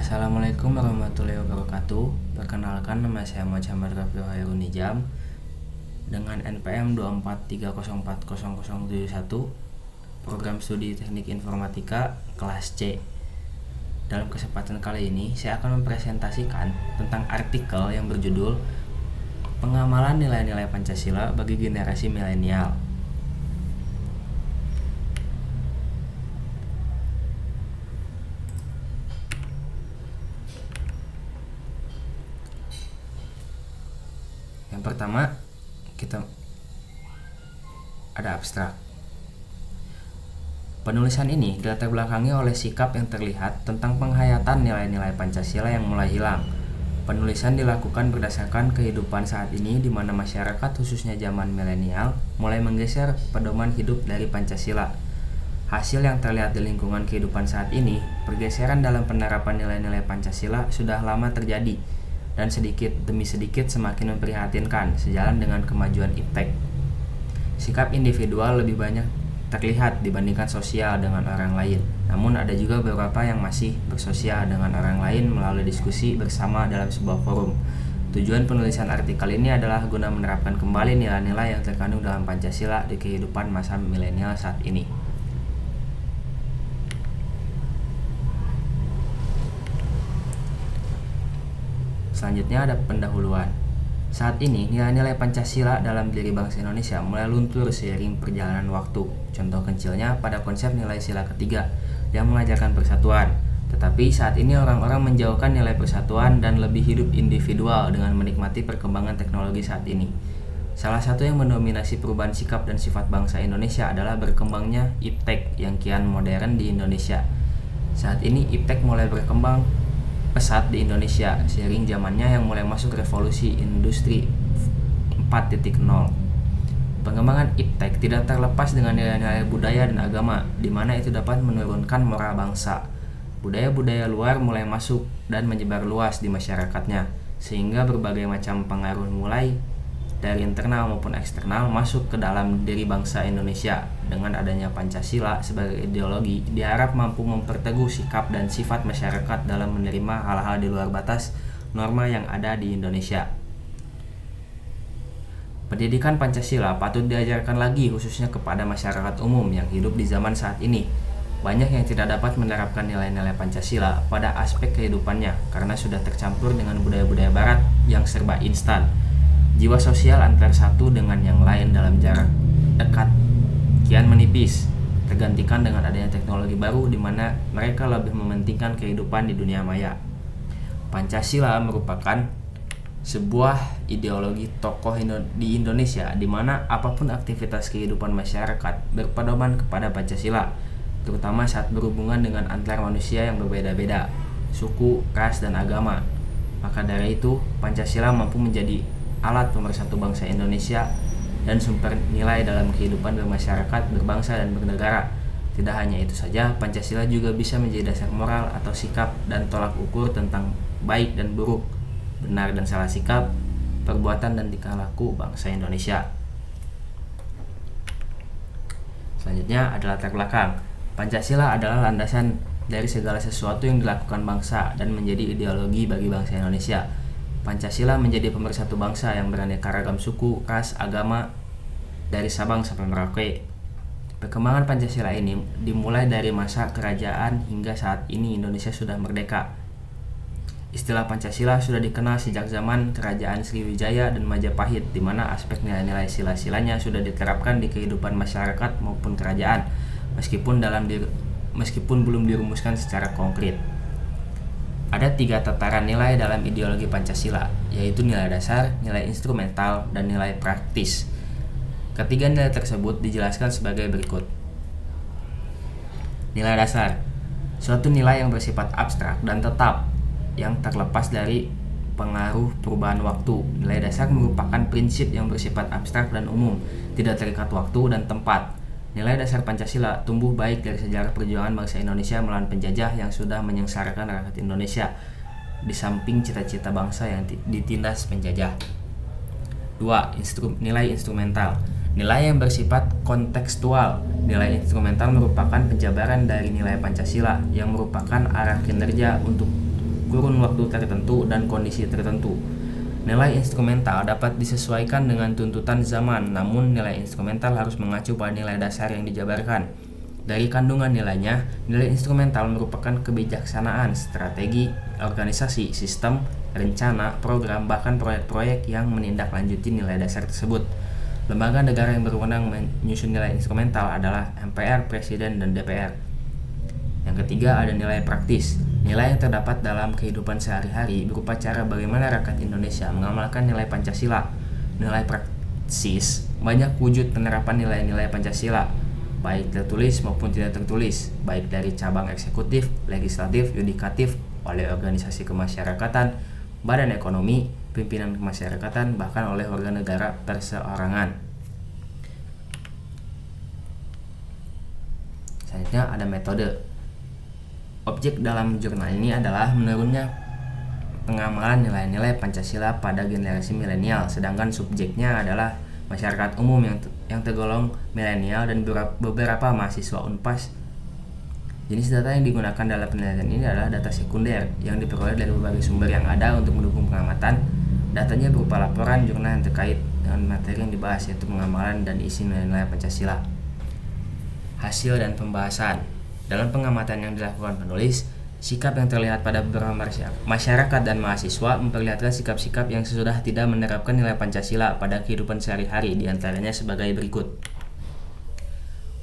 Assalamualaikum warahmatullahi wabarakatuh. Perkenalkan, nama saya Muhammad Rafiul Hairun Nijam dengan NPM 243040071, program studi Teknik Informatika kelas C. Dalam kesempatan kali ini saya akan mempresentasikan tentang artikel yang berjudul Pengamalan Nilai-nilai Pancasila bagi Generasi Milenial. Yang pertama, kita ada abstrak. Penulisan ini dilatar belakangi oleh sikap yang terlihat tentang penghayatan nilai-nilai Pancasila yang mulai hilang. Penulisan dilakukan berdasarkan kehidupan saat ini di mana masyarakat khususnya zaman milenial mulai menggeser pedoman hidup dari Pancasila. Hasil yang terlihat di lingkungan kehidupan saat ini, pergeseran dalam penerapan nilai-nilai Pancasila sudah lama terjadi dan sedikit demi sedikit semakin memprihatinkan sejalan dengan kemajuan iptek. Sikap individual lebih banyak terlihat dibandingkan sosial dengan orang lain. Namun ada juga beberapa yang masih bersosial dengan orang lain melalui diskusi bersama dalam sebuah forum. Tujuan penulisan artikel ini adalah guna menerapkan kembali nilai-nilai yang terkandung dalam Pancasila di kehidupan masa milenial saat ini. Selanjutnya ada pendahuluan. Saat ini, nilai-nilai Pancasila dalam diri bangsa Indonesia mulai luntur seiring perjalanan waktu. Contoh kecilnya pada konsep nilai sila ketiga yang mengajarkan persatuan. Tetapi saat ini orang-orang menjauhkan nilai persatuan dan lebih hidup individual dengan menikmati perkembangan teknologi saat ini. Salah satu yang mendominasi perubahan sikap dan sifat bangsa Indonesia adalah berkembangnya iptek yang kian modern di Indonesia. Saat ini iptek mulai berkembang pesat di Indonesia seiring zamannya yang mulai masuk revolusi industri 4.0. Pengembangan iptek tidak terlepas dengan nilai-nilai budaya dan agama, di mana itu dapat menurunkan moral bangsa. Budaya-budaya luar mulai masuk dan menyebar luas di masyarakatnya, sehingga berbagai macam pengaruh mulai dari internal maupun eksternal masuk ke dalam diri bangsa Indonesia. Dengan adanya Pancasila sebagai ideologi, diharap mampu memperteguh sikap dan sifat masyarakat dalam menerima hal-hal di luar batas norma yang ada di Indonesia. Pendidikan Pancasila patut diajarkan lagi khususnya kepada masyarakat umum yang hidup di zaman saat ini. Banyak yang tidak dapat menerapkan nilai-nilai Pancasila pada aspek kehidupannya karena sudah tercampur dengan budaya-budaya barat yang serba instan. Jiwa sosial antar satu dengan yang lain dalam jarak dekat kian menipis, tergantikan dengan adanya teknologi baru di mana mereka lebih mementingkan kehidupan di dunia maya. Pancasila merupakan sebuah ideologi tokoh di Indonesia di mana apapun aktivitas kehidupan masyarakat berpedoman kepada Pancasila, terutama saat berhubungan dengan antar manusia yang berbeda-beda, suku, ras, dan agama. Maka dari itu, Pancasila mampu menjadi alat pemersatu bangsa Indonesia dan sumber nilai dalam kehidupan bermasyarakat, berbangsa, dan bernegara. Tidak hanya itu saja, Pancasila juga bisa menjadi dasar moral atau sikap dan tolak ukur tentang baik dan buruk, benar dan salah sikap, perbuatan dan tingkah laku bangsa Indonesia. Selanjutnya adalah latar belakang. Pancasila adalah landasan dari segala sesuatu yang dilakukan bangsa dan menjadi ideologi bagi bangsa Indonesia. Pancasila menjadi pemersatu bangsa yang beraneka ragam suku, ras, agama dari Sabang sampai Merauke. Perkembangan Pancasila ini dimulai dari masa kerajaan hingga saat ini Indonesia sudah merdeka. Istilah Pancasila sudah dikenal sejak zaman Kerajaan Sriwijaya dan Majapahit, di mana aspek nilai-nilai sila-silanya sudah diterapkan di kehidupan masyarakat maupun kerajaan, meskipun belum dirumuskan secara konkret. Ada 3 tataran nilai dalam ideologi Pancasila, yaitu nilai dasar, nilai instrumental, dan nilai praktis. Ketiga nilai tersebut dijelaskan sebagai berikut. Nilai dasar, suatu nilai yang bersifat abstrak dan tetap, yang terlepas dari pengaruh perubahan waktu. Nilai dasar merupakan prinsip yang bersifat abstrak dan umum, tidak terikat waktu dan tempat. Nilai dasar Pancasila tumbuh baik dari sejarah perjuangan bangsa Indonesia melawan penjajah yang sudah menyengsarakan rakyat Indonesia, di samping cita-cita bangsa yang ditindas penjajah. 2. Nilai instrumental. Nilai yang bersifat kontekstual. Nilai instrumental merupakan penjabaran dari nilai Pancasila yang merupakan arah kinerja untuk kurun waktu tertentu dan kondisi tertentu. Nilai instrumental dapat disesuaikan dengan tuntutan zaman, namun nilai instrumental harus mengacu pada nilai dasar yang dijabarkan. Dari kandungan nilainya, nilai instrumental merupakan kebijaksanaan, strategi, organisasi, sistem, rencana, program, bahkan proyek-proyek yang menindaklanjuti nilai dasar tersebut. Lembaga negara yang berwenang menyusun nilai instrumental adalah MPR, Presiden, dan DPR. Yang ketiga ada nilai praktis. Nilai yang terdapat dalam kehidupan sehari-hari berupa cara bagaimana rakyat Indonesia mengamalkan nilai Pancasila. Nilai praktis banyak wujud penerapan nilai-nilai Pancasila, baik tertulis maupun tidak tertulis, baik dari cabang eksekutif, legislatif, yudikatif, oleh organisasi kemasyarakatan, badan ekonomi, pimpinan kemasyarakatan, bahkan oleh warga negara perseorangan. Selanjutnya ada metode. Objek dalam jurnal ini adalah menurunnya pengamalan nilai-nilai Pancasila pada generasi milenial, sedangkan subjeknya adalah masyarakat umum yang tergolong milenial dan beberapa mahasiswa Unpas. Jenis data yang digunakan dalam penelitian ini adalah data sekunder yang diperoleh dari berbagai sumber yang ada untuk mendukung pengamatan. Datanya berupa laporan jurnal yang terkait dengan materi yang dibahas, yaitu pengamalan dan isi nilai-nilai Pancasila. Hasil dan pembahasan. Dalam pengamatan yang dilakukan penulis, sikap yang terlihat pada beberapa masyarakat dan mahasiswa memperlihatkan sikap-sikap yang sesudah tidak menerapkan nilai Pancasila pada kehidupan sehari-hari, diantaranya sebagai berikut.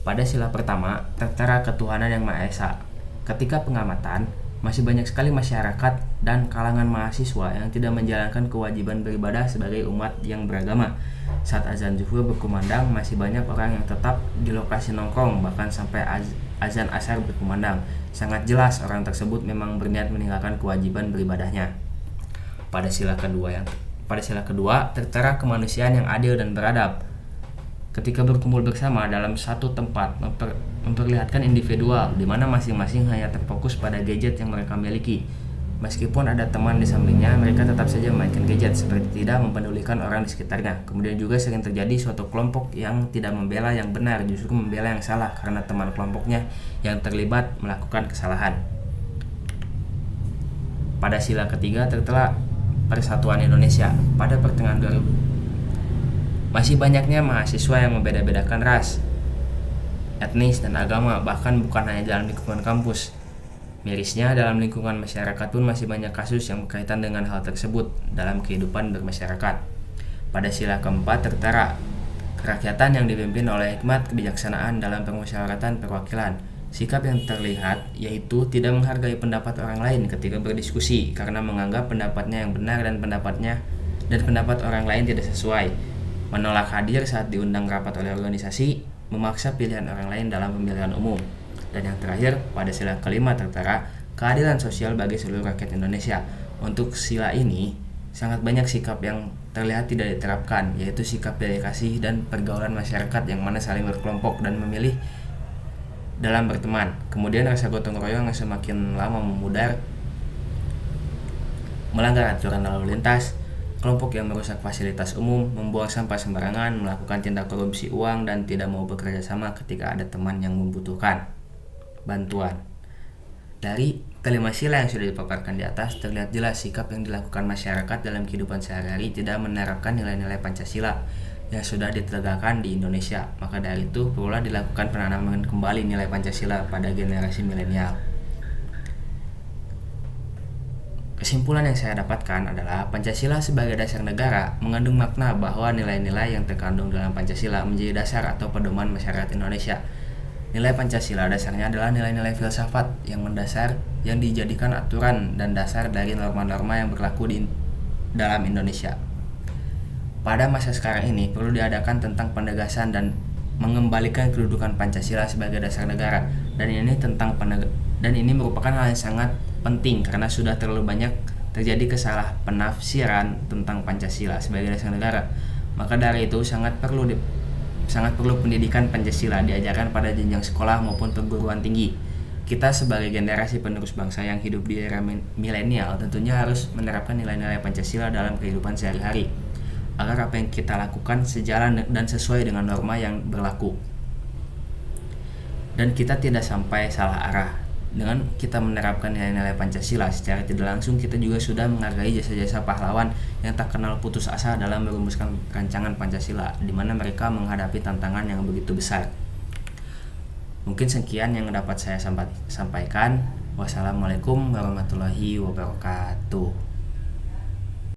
Pada sila pertama, tertera ketuhanan yang Maha Esa. Ketika pengamatan, masih banyak sekali masyarakat dan kalangan mahasiswa yang tidak menjalankan kewajiban beribadah sebagai umat yang beragama. Saat azan zuhur berkumandang, masih banyak orang yang tetap di lokasi nongkrong, bahkan sampai azan asar berkumandang. Sangat jelas orang tersebut memang berniat meninggalkan kewajiban beribadahnya. Pada sila kedua tertera kemanusiaan yang adil dan beradab. Ketika berkumpul bersama dalam satu tempat memperlihatkan individual, di mana masing-masing hanya terfokus pada gadget yang mereka miliki. Meskipun ada teman di sampingnya, mereka tetap saja memainkan gadget, seperti tidak mempedulikan orang di sekitarnya. Kemudian juga sering terjadi suatu kelompok yang tidak membela yang benar, justru membela yang salah karena teman kelompoknya yang terlibat melakukan kesalahan. Pada sila ketiga tertera Persatuan Indonesia. Pada pertengahan 2000, masih banyaknya mahasiswa yang membeda-bedakan ras, etnis, dan agama, bahkan bukan hanya dalam lingkungan kampus. Mirisnya, dalam lingkungan masyarakat pun masih banyak kasus yang berkaitan dengan hal tersebut dalam kehidupan bermasyarakat. Pada sila keempat tertera kerakyatan yang dipimpin oleh hikmat kebijaksanaan dalam permusyawaratan perwakilan. Sikap yang terlihat yaitu tidak menghargai pendapat orang lain ketika berdiskusi karena menganggap pendapatnya yang benar dan pendapat orang lain tidak sesuai. Menolak hadir saat diundang rapat oleh organisasi, memaksa pilihan orang lain dalam pemilihan umum. Dan yang terakhir, pada sila kelima tertera keadilan sosial bagi seluruh rakyat Indonesia. Untuk sila ini, sangat banyak sikap yang terlihat tidak diterapkan, yaitu sikap dedikasi dan pergaulan masyarakat yang mana saling berkelompok dan memilih dalam berteman. Kemudian rasa gotong royong yang semakin lama memudar, melanggar aturan lalu lintas, kelompok yang merusak fasilitas umum, membuang sampah sembarangan, melakukan tindak korupsi uang, dan tidak mau bekerja sama ketika ada teman yang membutuhkan bantuan. Dari kelima sila yang sudah dipaparkan di atas, terlihat jelas sikap yang dilakukan masyarakat dalam kehidupan sehari-hari tidak menerapkan nilai-nilai Pancasila yang sudah ditegakkan di Indonesia. Maka dari itu, perlulah dilakukan penanaman kembali nilai Pancasila pada generasi milenial. Kesimpulan yang saya dapatkan adalah Pancasila sebagai dasar negara mengandung makna bahwa nilai-nilai yang terkandung dalam Pancasila menjadi dasar atau pedoman masyarakat Indonesia. Nilai Pancasila dasarnya adalah nilai-nilai filsafat yang mendasar yang dijadikan aturan dan dasar dari norma-norma yang berlaku dalam Indonesia. Pada masa sekarang ini perlu diadakan tentang penegasan dan mengembalikan kedudukan Pancasila sebagai dasar negara, dan ini merupakan hal yang sangat penting karena sudah terlalu banyak terjadi kesalah penafsiran tentang Pancasila sebagai dasar negara. Maka dari itu sangat perlu pendidikan Pancasila diajarkan pada jenjang sekolah maupun perguruan tinggi. Kita sebagai generasi penerus bangsa yang hidup di era milenial tentunya harus menerapkan nilai-nilai Pancasila dalam kehidupan sehari-hari agar apa yang kita lakukan sejalan dan sesuai dengan norma yang berlaku dan kita tidak sampai salah arah. Dengan kita menerapkan nilai-nilai Pancasila secara tidak langsung, kita juga sudah menghargai jasa-jasa pahlawan yang tak kenal putus asa dalam merumuskan rancangan Pancasila, di mana mereka menghadapi tantangan yang begitu besar. Mungkin sekian yang dapat saya sampaikan. Wassalamualaikum warahmatullahi wabarakatuh.